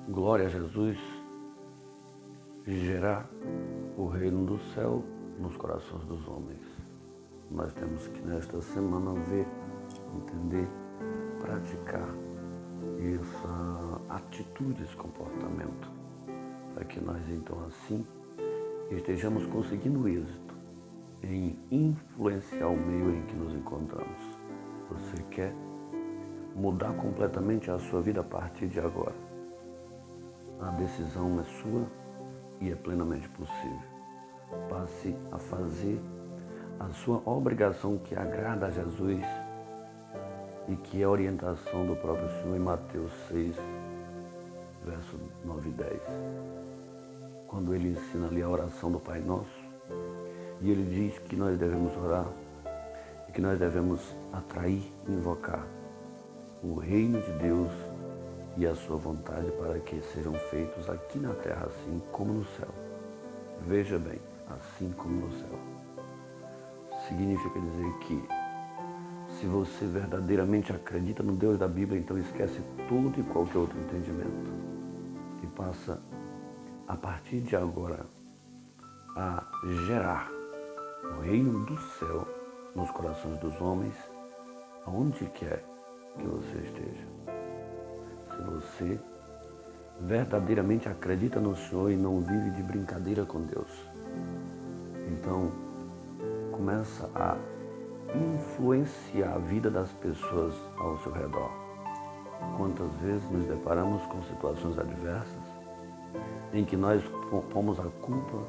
Glória a Jesus, gerar o reino do céu nos corações dos homens. Nós temos que nesta semana ver, entender, praticar essa atitude, esse comportamento, para que nós então assim estejamos conseguindo êxito em influenciar o meio em que nos encontramos. Você quer mudar completamente a sua vida a partir de agora? A decisão é sua e é plenamente possível. Passe a fazer a sua obrigação que agrada a Jesus e que é a orientação do próprio Senhor em Mateus 6, verso 9 e 10. Quando ele ensina ali a oração do Pai Nosso, e ele diz que nós devemos orar e que nós devemos atrair, invocar o reino de Deus e a sua vontade para que sejam feitos aqui na terra assim como no céu. Veja bem, assim como no céu. Significa dizer que se você verdadeiramente acredita no Deus da Bíblia, então esquece todo e qualquer outro entendimento e passa a partir de agora a gerar o reino do céu nos corações dos homens, aonde quer que você esteja. Se você verdadeiramente acredita no Senhor e não vive de brincadeira com Deus, então começa a influenciar a vida das pessoas ao seu redor. Quantas vezes nos deparamos com situações adversas em que nós pomos a culpa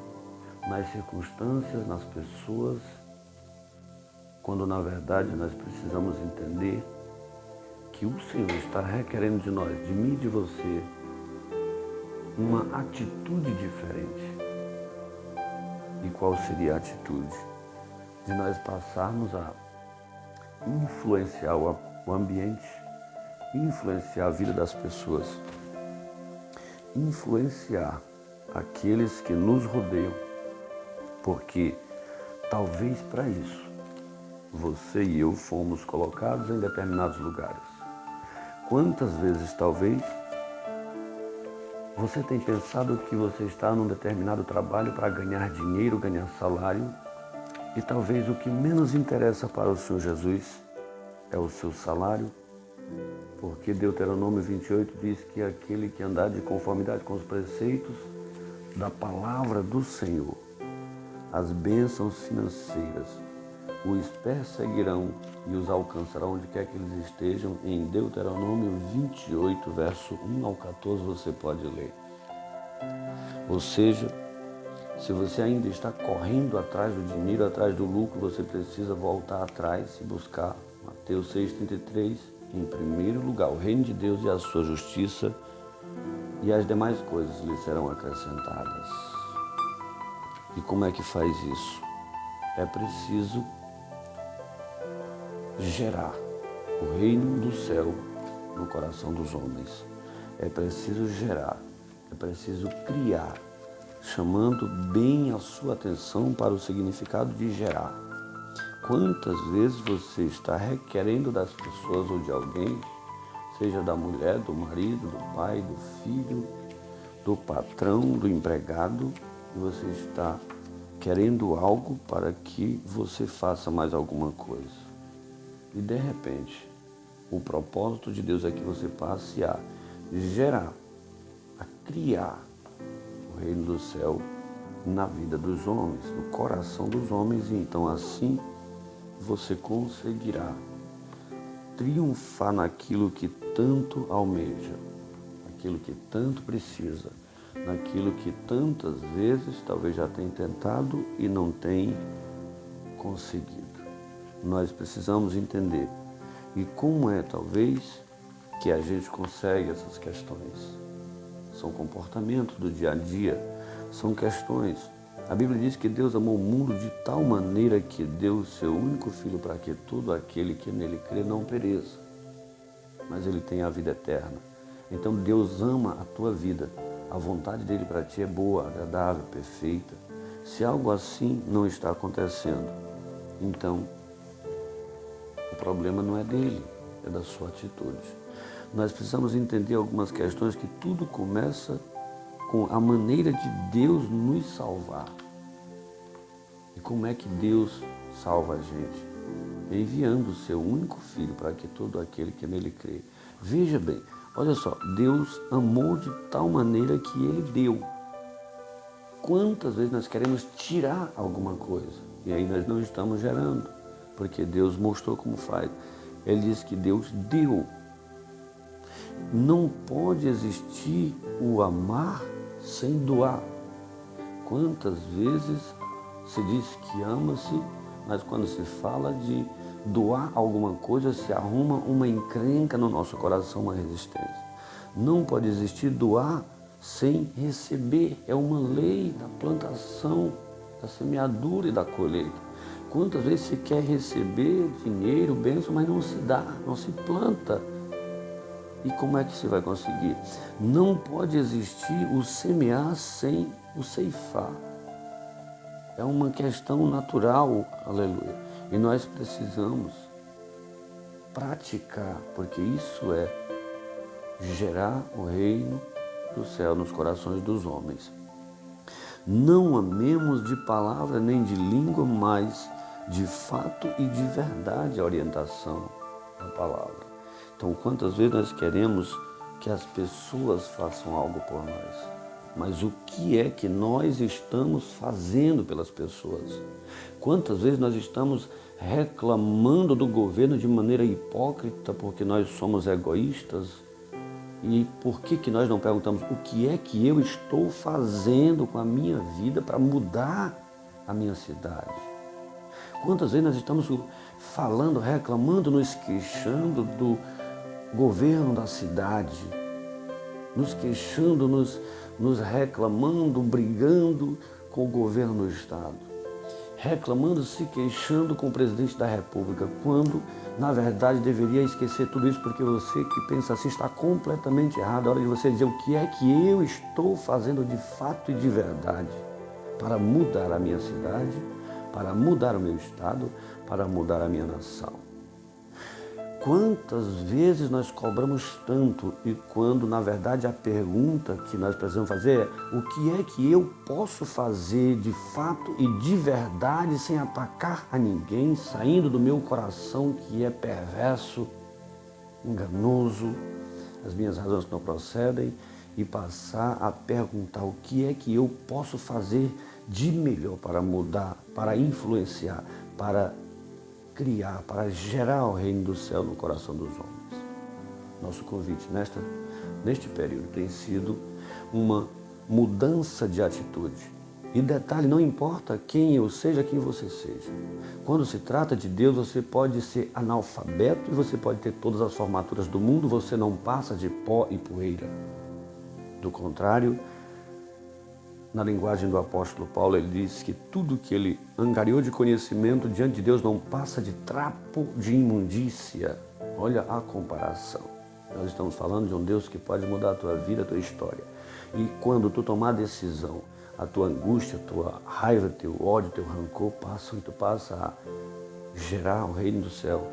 nas circunstâncias, nas pessoas, quando na verdade nós precisamos entender que o Senhor está requerendo de nós, de mim e de você, uma atitude diferente. E qual seria a atitude? De nós passarmos a influenciar o ambiente, influenciar a vida das pessoas, influenciar aqueles que nos rodeiam, porque talvez para isso você e eu fomos colocados em determinados lugares. Quantas vezes talvez você tem pensado que você está num determinado trabalho para ganhar dinheiro, ganhar salário, e talvez o que menos interessa para o Senhor Jesus é o seu salário, porque Deuteronômio 28 diz que aquele que andar de conformidade com os preceitos da palavra do Senhor, as bênçãos financeiras os perseguirão e os alcançarão onde quer que eles estejam. Em Deuteronômio 28, verso 1 ao 14, você pode ler. Ou seja, se você ainda está correndo atrás do dinheiro, atrás do lucro, você precisa voltar atrás e buscar Mateus 6,33, em primeiro lugar, o reino de Deus e a sua justiça, e as demais coisas lhe serão acrescentadas. E como é que faz isso? É preciso gerar o reino do céu no coração dos homens. É preciso gerar, é preciso criar, chamando bem a sua atenção para o significado de gerar. Quantas vezes você está requerendo das pessoas ou de alguém, seja da mulher, do marido, do pai, do filho, do patrão, do empregado, e você está querendo algo para que você faça mais alguma coisa. E de repente, o propósito de Deus é que você passe a gerar, a criar o reino do céu na vida dos homens, no coração dos homens, e então assim você conseguirá triunfar naquilo que tanto almeja, naquilo que tanto precisa, naquilo que tantas vezes talvez já tenha tentado e não tem conseguido. Nós precisamos entender. E como é, talvez, que a gente consegue essas questões? São comportamentos do dia a dia, são questões. A Bíblia diz que Deus amou o mundo de tal maneira que deu o seu único Filho para que todo aquele que nele crê não pereça, mas ele tenha a vida eterna. Então Deus ama a tua vida. A vontade dele para ti é boa, agradável, perfeita. Se algo assim não está acontecendo, então o problema não é dele, é da sua atitude. nós precisamos entender algumas questões que tudo começa com a maneira de Deus nos salvar. E como é que Deus salva a gente? Enviando o seu único filho para que todo aquele que nele crê. Veja bem, olha só, Deus amou de tal maneira que ele deu. Quantas vezes nós queremos tirar alguma coisa e aí nós não estamos gerando, porque Deus mostrou como faz. Ele diz que Deus deu. Não pode existir o amar sem doar. Quantas vezes se diz que ama-se, mas quando se fala de doar alguma coisa, se arruma uma encrenca no nosso coração, uma resistência. Não pode existir doar sem receber. É uma lei da plantação, da semeadura e da colheita. Quantas vezes se quer receber dinheiro, bênção, mas não se dá, não se planta. E como é que se vai conseguir? Não pode existir o semear sem o ceifar. É uma questão natural, aleluia. E nós precisamos praticar, porque isso é gerar o reino do céu nos corações dos homens. Não amemos de palavra nem de língua, mas de fato e de verdade a orientação da palavra. Então, quantas vezes nós queremos que as pessoas façam algo por nós? Mas o que é que nós estamos fazendo pelas pessoas? Quantas vezes nós estamos reclamando do governo de maneira hipócrita porque nós somos egoístas? E por que nós não perguntamos o que é que eu estou fazendo com a minha vida para mudar a minha cidade? Quantas vezes nós estamos falando, reclamando, nos queixando do governo da cidade, nos queixando, nos reclamando, brigando com o governo do estado, reclamando, se queixando com o presidente da república, quando na verdade deveria esquecer tudo isso, porque você que pensa assim está completamente errado. É hora de você dizer o que é que eu estou fazendo de fato e de verdade para mudar a minha cidade, para mudar o meu estado, para mudar a minha nação. Quantas vezes nós cobramos tanto e quando, na verdade, a pergunta que nós precisamos fazer é o que é que eu posso fazer de fato e de verdade sem atacar a ninguém, saindo do meu coração que é perverso, enganoso, as minhas razões não procedem, e passar a perguntar o que é que eu posso fazer de melhor para mudar, para influenciar, para criar, para gerar o reino do céu no coração dos homens. Nosso convite neste período tem sido uma mudança de atitude. E detalhe, não importa quem eu seja, quem você seja. Quando se trata de Deus, você pode ser analfabeto e você pode ter todas as formaturas do mundo, você não passa de pó e poeira. Do contrário, na linguagem do apóstolo Paulo, ele diz que tudo que ele angariou de conhecimento diante de Deus não passa de trapo de imundícia. Olha a comparação. Nós estamos falando de um Deus que pode mudar a tua vida, a tua história. E quando tu tomar a decisão, a tua angústia, a tua raiva, teu ódio, teu rancor passam e tu passa a gerar o reino do céu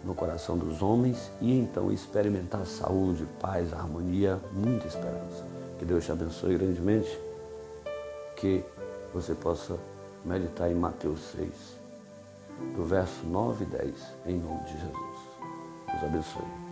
no coração dos homens e então experimentar saúde, paz, harmonia, muita esperança. Que Deus te abençoe grandemente. Que você possa meditar em Mateus 6, do verso 9 e 10, em nome de Jesus. Deus abençoe.